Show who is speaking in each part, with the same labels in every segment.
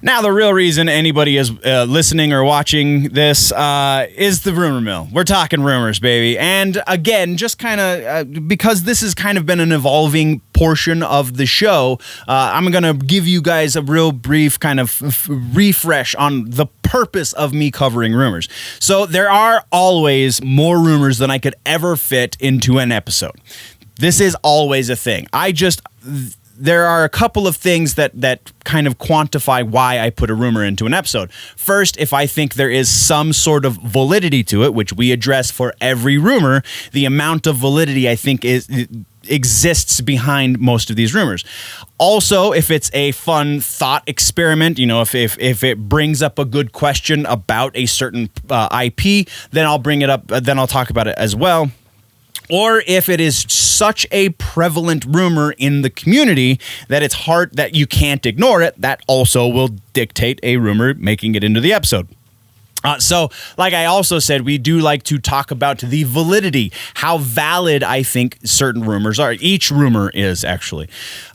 Speaker 1: Now, the real reason anybody is listening or watching this is the rumor mill. We're talking rumors, baby. And again, just kind of because this has kind of been an evolving portion of the show, I'm going to give you guys a real brief kind of refresh on the purpose of me covering rumors. So there are always more rumors than I could ever fit into an episode. This is always a thing. There are a couple of things that kind of quantify why I put a rumor into an episode. First, if I think there is some sort of validity to it, which we address for every rumor, the amount of validity I think exists behind most of these rumors. Also, if it's a fun thought experiment, if it brings up a good question about a certain IP, then I'll bring it up, then I'll talk about it as well. Or if it is such a prevalent rumor in the community that it's hard, that you can't ignore it, that also will dictate a rumor making it into the episode. So, like I also said, we do like to talk about the validity, how valid I think certain rumors are. Each rumor is, actually.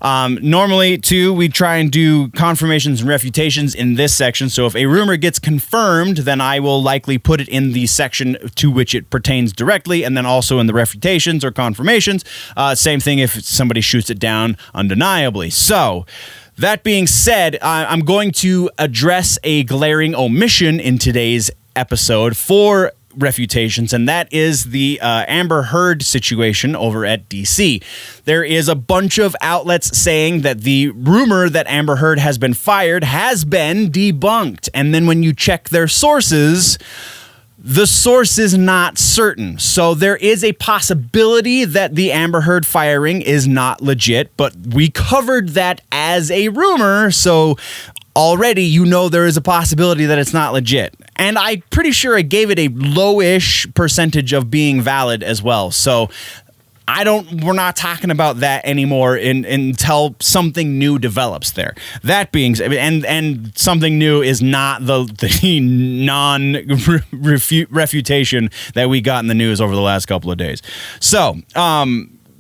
Speaker 1: Normally, too, we try and do confirmations and refutations in this section. So if a rumor gets confirmed, then I will likely put it in the section to which it pertains directly, and then also in the refutations or confirmations. Same thing if somebody shoots it down undeniably. So, that being said, I'm going to address a glaring omission in today's episode for refutations, and that is the Amber Heard situation over at DC. There is a bunch of outlets saying that the rumor that Amber Heard has been fired has been debunked, and then when you check their sources, the source is not certain. So there is a possibility that the Amber Heard firing is not legit, but we covered that as a rumor, so already there is a possibility that it's not legit. And I'm pretty sure I gave it a low-ish percentage of being valid as well. So we're not talking about that anymore until something new develops there. That being said, and something new is not the non-refutation that we got in the news over the last couple of days. So,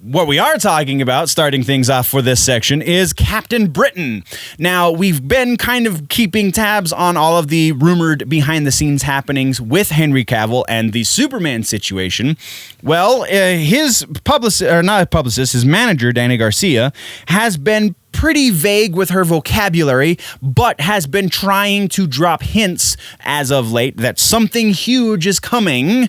Speaker 1: what we are talking about, starting things off for this section, is Captain Britain. Now, we've been kind of keeping tabs on all of the rumored behind-the-scenes happenings with Henry Cavill and the Superman situation. Well, his his manager, Danny Garcia, has been pretty vague with her vocabulary, but has been trying to drop hints as of late that something huge is coming,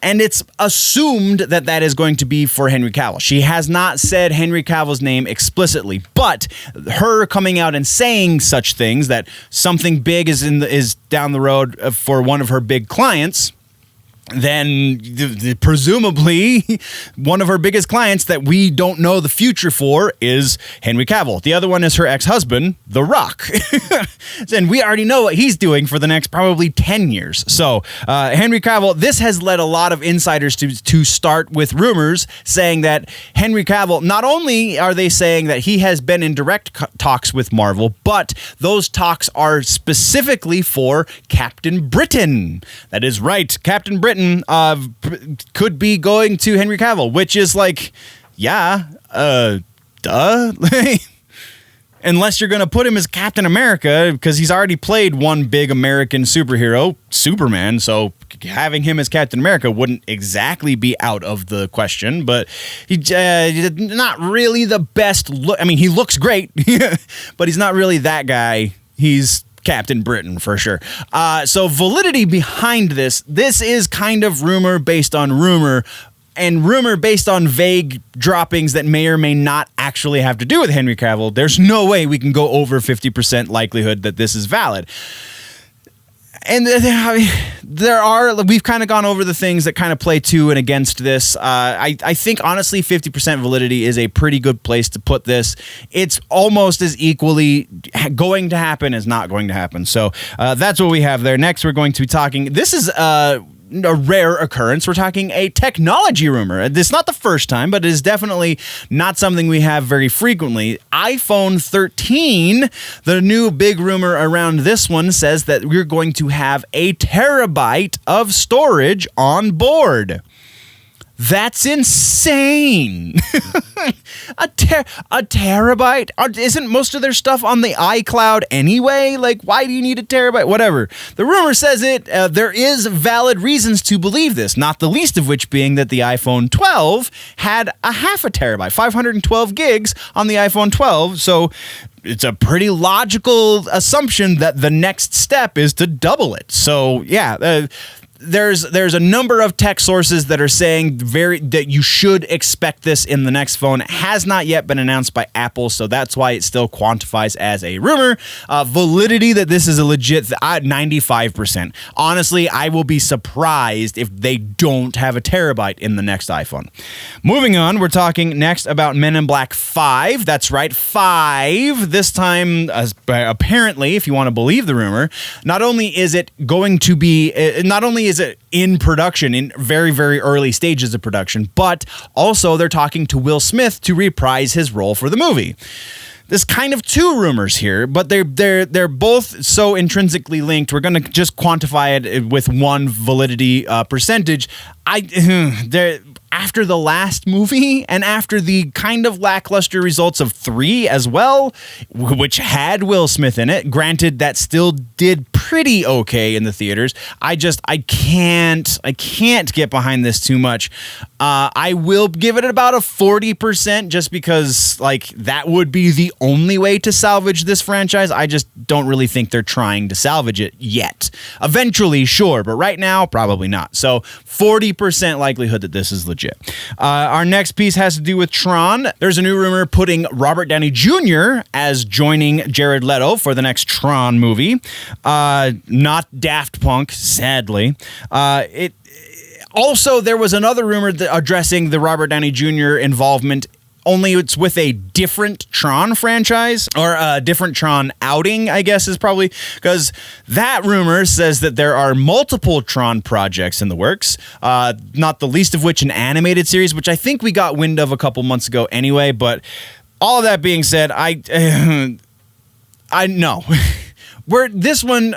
Speaker 1: and it's assumed that that is going to be for Henry Cavill. She has not said Henry Cavill's name explicitly, but her coming out and saying such things, that something big is down the road for one of her big clients, then presumably one of her biggest clients that we don't know the future for is Henry Cavill. The other one is her ex-husband, The Rock. And we already know what he's doing for the next probably 10 years. So Henry Cavill, this has led a lot of insiders to start with rumors saying that Henry Cavill, not only are they saying that he has been in direct talks with Marvel, but those talks are specifically for Captain Britain. That is right. Captain Britain could be going to Henry Cavill, which is like, duh. Unless you're going to put him as Captain America, because he's already played one big American superhero, Superman, so having him as Captain America wouldn't exactly be out of the question, but he's not really the best look. I mean, he looks great, but he's not really that guy. He's Captain Britain for sure. So validity behind this is kind of rumor based on rumor, and rumor based on vague droppings that may or may not actually have to do with Henry Cavill. There's no way we can go over 50% likelihood that this is valid. And we've kind of gone over the things that kind of play to and against this. I think, honestly, 50% validity is a pretty good place to put this. It's almost as equally going to happen as not going to happen. So that's what we have there. Next, we're going to be talking. This is a rare occurrence. We're talking a technology rumor. It's not the first time, but it is definitely not something we have very frequently. iPhone 13, the new big rumor around this one, says that we're going to have 1 terabyte of storage on board. That's insane. a terabyte? Isn't most of their stuff on the iCloud anyway? Like, why do you need a terabyte? Whatever. The rumor says it. There is valid reasons to believe this, not the least of which being that the iPhone 12 had a half a terabyte, 512 gigs on the iPhone 12. So it's a pretty logical assumption that the next step is to double it. So yeah, there's a number of tech sources that are saying that you should expect this in the next phone. It has not yet been announced by Apple, so that's why it still quantifies as a rumor. Validity that this is a legit 95%. Honestly, I will be surprised if they don't have a terabyte in the next iPhone. Moving on, we're talking next about Men in Black 5. That's right, 5. This time, apparently, if you want to believe the rumor, not only is it in production, in very, very early stages of production, but also they're talking to Will Smith to reprise his role for the movie. There's kind of two rumors here, but they're both so intrinsically linked. We're going to just quantify it with one validity percentage. After the last movie and after the kind of lackluster results of 3 as well, which had Will Smith in it, granted that still did pretty okay in the theaters. I can't get behind this too much. I will give it about a 40% just because like that would be the only way to salvage this franchise. I just don't really think they're trying to salvage it yet. Eventually, sure, but right now, probably not. So 40% likelihood that this is legit. Our next piece has to do with Tron. There's a new rumor putting Robert Downey Jr. as joining Jared Leto for the next Tron movie. Not Daft Punk, sadly. Also, there was another rumor addressing the Robert Downey Jr. involvement, only it's with a different Tron franchise, or a different Tron outing, I guess is probably, because that rumor says that there are multiple Tron projects in the works, not the least of which an animated series, which I think we got wind of a couple months ago anyway, but all of that being said, I know. Where this one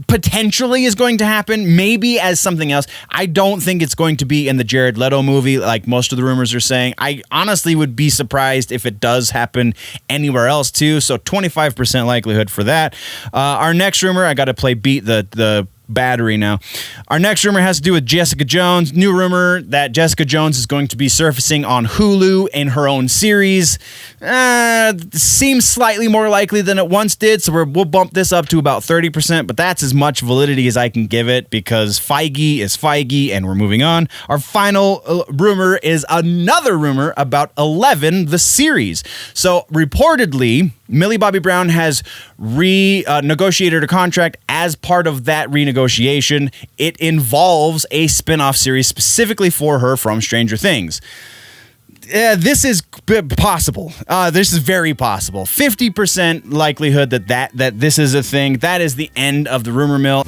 Speaker 1: potentially is going to happen, maybe as something else. I don't think it's going to be in the Jared Leto movie, like most of the rumors are saying. I honestly would be surprised if it does happen anywhere else too. So 25% likelihood for that. Our next rumor, I got to play beat the battery now. Our next rumor has to do with Jessica Jones. New rumor that Jessica Jones is going to be surfacing on Hulu in her own series. Seems slightly more likely than it once did, so we'll bump this up to about 30%, but that's as much validity as I can give it because Feige is Feige, and we're moving on. Our final rumor is another rumor about 11, the series. So reportedly, Millie Bobby Brown has renegotiated a contract. As part of that renegotiation, it involves a spin-off series specifically for her from Stranger Things. This is possible. This is very possible. 50% likelihood that this is a thing. That is the end of the rumor mill.